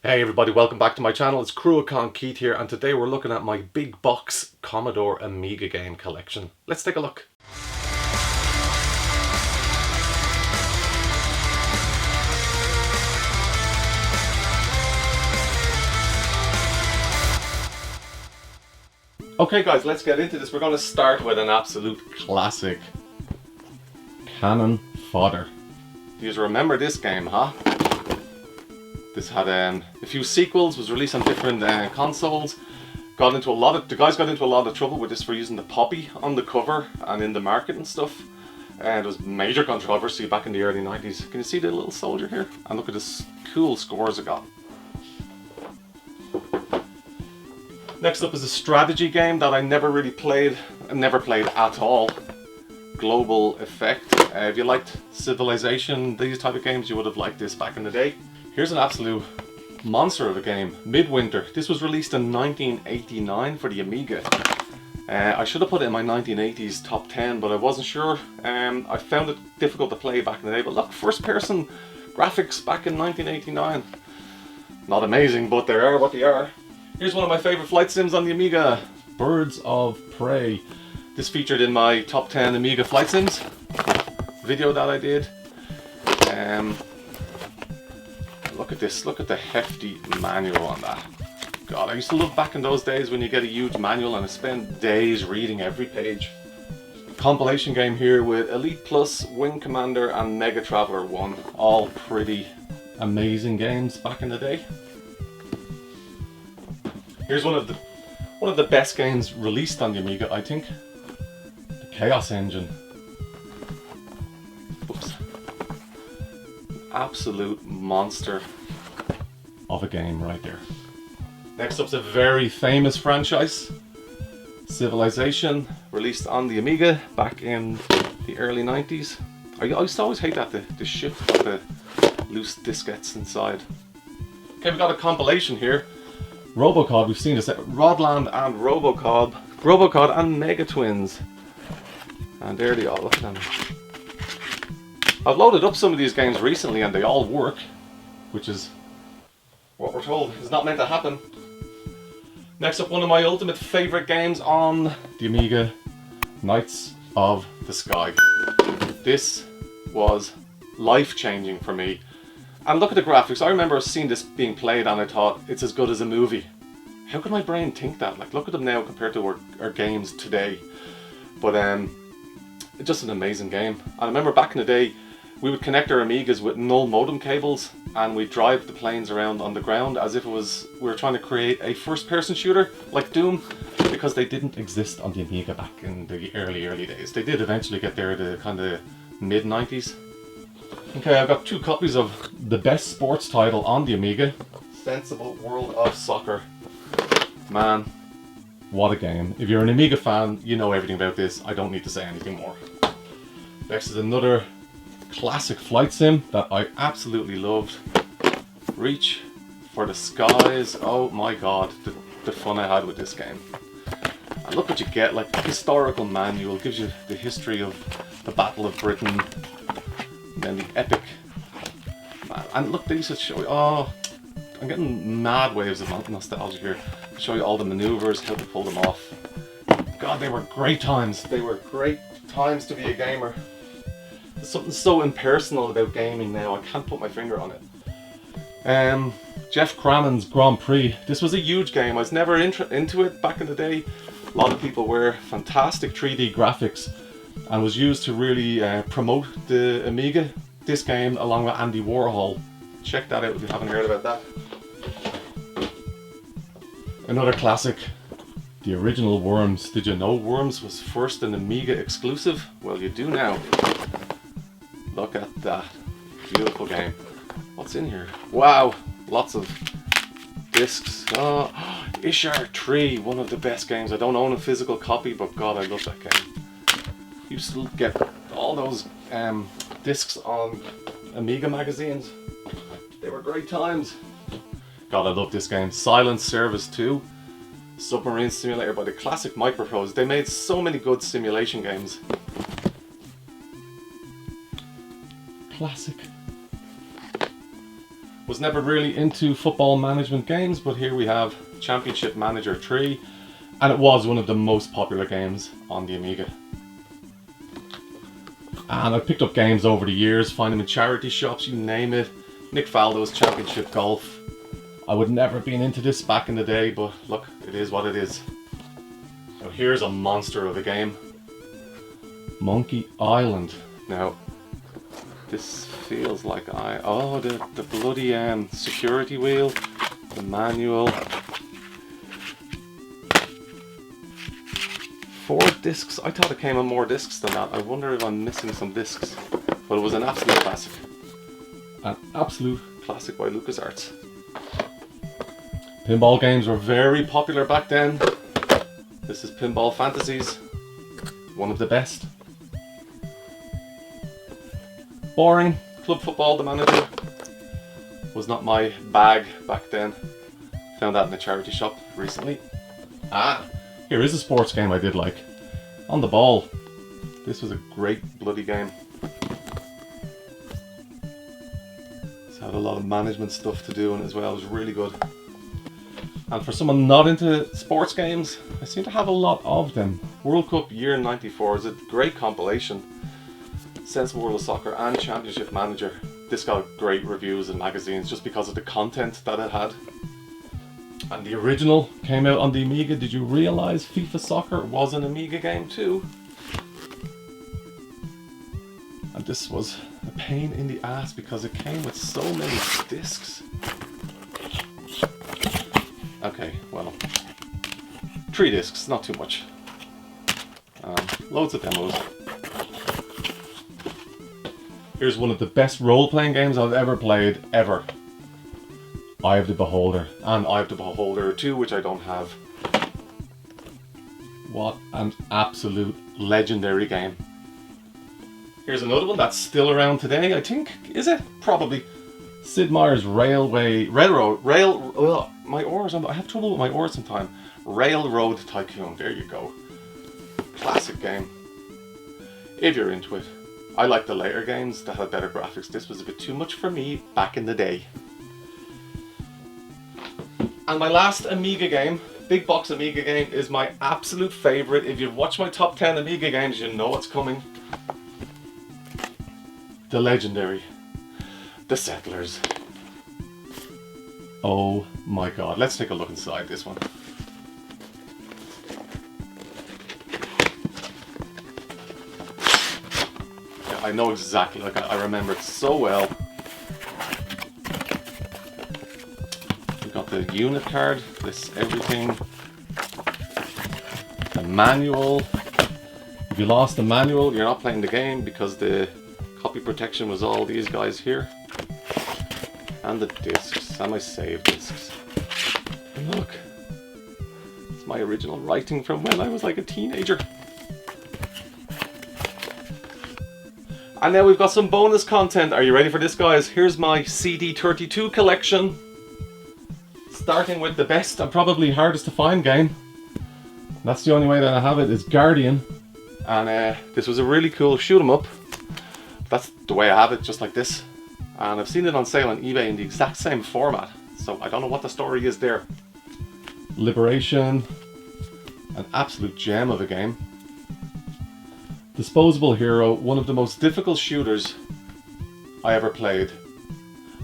Hey everybody, welcome back to my channel. It's Cruachan Keith here, and today we're looking at my big box Commodore Amiga game collection. Let's take a look. Okay guys, let's get into this. We're going to start with an absolute classic, Cannon Fodder. You remember this game, huh? This had a few sequels, was released on different consoles. The guys got into a lot of trouble with this for using the poppy on the cover and in the market and stuff. And there was major controversy back in the early 90s. Can you see the little soldier here? And look at this cool scores it got. Next up is a strategy game that I never really played, and never played at all. Global Effect. If you liked Civilization, these type of games, you would have liked this back in the day. Here's an absolute monster of a game, Midwinter. This was released in 1989 for the Amiga. I should have put it in my 1980s top 10, but I wasn't sure. I found it difficult to play back in the day, but look, first person graphics back in 1989. Not amazing, but they are what they are. Here's one of my favorite flight sims on the Amiga, Birds of Prey. This featured in my top 10 Amiga flight sims video that I did. Look at this, look at the hefty manual on that. God, I used to love back in those days when you get a huge manual and I spend days reading every page. Compilation game here with Elite Plus, Wing Commander and Mega Traveler 1. All pretty amazing games back in the day. Here's one of the best games released on the Amiga, I think. The Chaos Engine. Oops. Absolute monster of a game right there. Next up's a very famous franchise, Civilization, released on the Amiga back in the early 90s. I used to always hate that, the shift of the loose diskettes inside. Okay, we've got a compilation here. Robocod, we've seen this, Rodland and Robocod and Mega Twins. And there they are, look at them. I've loaded up some of these games recently and they all work, which is what we're told is not meant to happen. Next up, one of my ultimate favourite games on the Amiga, Knights of the Sky. This was life-changing for me. And look at the graphics. I remember seeing this being played and I thought, it's as good as a movie. How could my brain think that? Like, look at them now compared to our games today. But it's just an amazing game. And I remember back in the day, we would connect our Amigas with null modem cables and we'd drive the planes around on the ground as if we were trying to create a first-person shooter like Doom, because they didn't exist on the Amiga back in the early days. They did eventually get there to kind of mid-90s. Okay, I've got 2 copies of the best sports title on the Amiga, Sensible World of Soccer. Man, what a game. If you're an Amiga fan, you know everything about this. I don't need to say anything more. Next is another classic flight sim that I absolutely loved. Reach for the Skies. Oh my god, the fun I had with this game. And look what you get, like the historical manual, gives you the history of the Battle of Britain. And then the epic. And look, they used to show you, oh, I'm getting mad waves of nostalgia here. Show you all the maneuvers, how to pull them off. God, they were great times. They were great times to be a gamer. There's something so impersonal about gaming now, I can't put my finger on it. Jeff Crammond's Grand Prix. This was a huge game. I was never into it back in the day. A lot of people were. Fantastic 3D graphics. And was used to really promote the Amiga. This game along with Andy Warhol. Check that out if you haven't heard about that. Another classic, the original Worms. Did you know Worms was first an Amiga exclusive? Well, you do now. Look at that. Beautiful game. What's in here? Wow, lots of discs. Oh, Ishar 3, one of the best games. I don't own a physical copy, but God, I love that game. Used to get all those discs on Amiga magazines. They were great times. God, I love this game. Silent Service 2, Submarine Simulator by the classic Microprose. They made so many good simulation games. Classic. Was never really into football management games, but here we have Championship Manager 3, and it was one of the most popular games on the Amiga. And I've picked up games over the years, find them in charity shops, you name it. Nick Faldo's Championship Golf. I would never have been into this back in the day, but look, it is what it is. Now here's a monster of a game. Monkey Island. Now, this feels like the bloody security wheel, the manual. 4 discs. I thought it came on more discs than that. I wonder if I'm missing some discs. But it was an absolute classic. An absolute classic by LucasArts. Pinball games were very popular back then. This is Pinball Fantasies. One of the best. Boring. Club Football, the Manager. Was not my bag back then. Found that in a charity shop recently. Here is a sports game I did like. On the Ball. This was a great bloody game. It's had a lot of management stuff to do in it as well. It was really good. And for someone not into sports games, I seem to have a lot of them. World Cup Year 94 is a great compilation. Sensible World of Soccer and Championship Manager. This got great reviews in magazines just because of the content that it had. And the original came out on the Amiga. Did you realise FIFA Soccer was an Amiga game too? And this was a pain in the ass because it came with so many discs. Okay, well, 3 discs, not too much. Loads of demos. Here's one of the best role-playing games I've ever played, ever. Eye of the Beholder, and Eye of the Beholder 2, which I don't have. What an absolute legendary game. Here's another one that's still around today, I think. Is it? Probably. Sid Meier's my oars, I have trouble with my oars sometimes. Railroad Tycoon, there you go. Classic game. If you're into it. I like the later games that had better graphics. This was a bit too much for me back in the day. And my last Amiga game, big box Amiga game, is my absolute favourite. If you've watched my top 10 Amiga games, you know what's coming. The legendary, The Settlers. Oh my god, let's take a look inside this one. Yeah, I know exactly, like I remember it so well. We've got the unit card, this everything, the manual. If you lost the manual, you're not playing the game because the copy protection was all these guys here. And the discs, and my save discs. And look, it's my original writing from when I was like a teenager. And now we've got some bonus content. Are you ready for this, guys? Here's my CD-32 collection. Starting with the best and probably hardest to find game. That's the only way that I have it, is Guardian. And this was a really cool shoot 'em up. That's the way I have it, just like this. And I've seen it on sale on eBay in the exact same format. So I don't know what the story is there. Liberation. An absolute gem of a game. Disposable Hero, one of the most difficult shooters I ever played.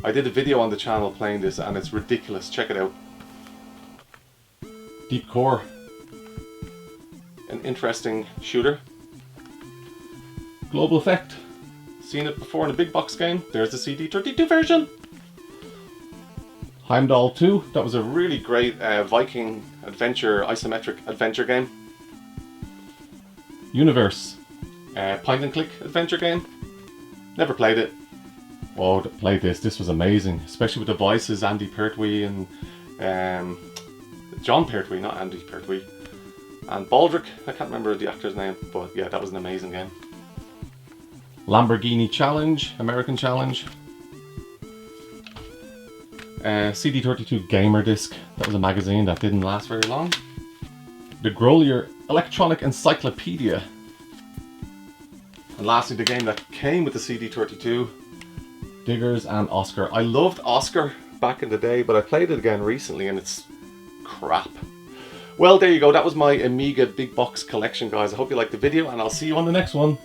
I did a video on the channel playing this and it's ridiculous. Check it out. Deep Core. An interesting shooter. Global Effect. Seen it before in a big box game. There's the CD-32 version. Heimdall 2. That was a really great Viking adventure, isometric adventure game. Universe. Point and click adventure game. Never played it. Oh, played this. This was amazing. Especially with the voices, Andy Pertwee and John Pertwee, not Andy Pertwee. And Baldrick. I can't remember the actor's name, but yeah, that was an amazing game. Lamborghini Challenge, American Challenge. CD-32 Gamer Disc. That was a magazine that didn't last very long. The Grolier Electronic Encyclopedia. And lastly, the game that came with the CD-32, Diggers and Oscar. I loved Oscar back in the day, but I played it again recently and it's crap. Well, there you go. That was my Amiga big box collection, guys. I hope you liked the video and I'll see you on the next one.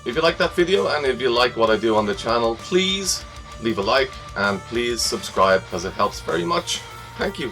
If you like that video and if you like what I do on the channel, please leave a like and please subscribe because it helps very much. Thank you.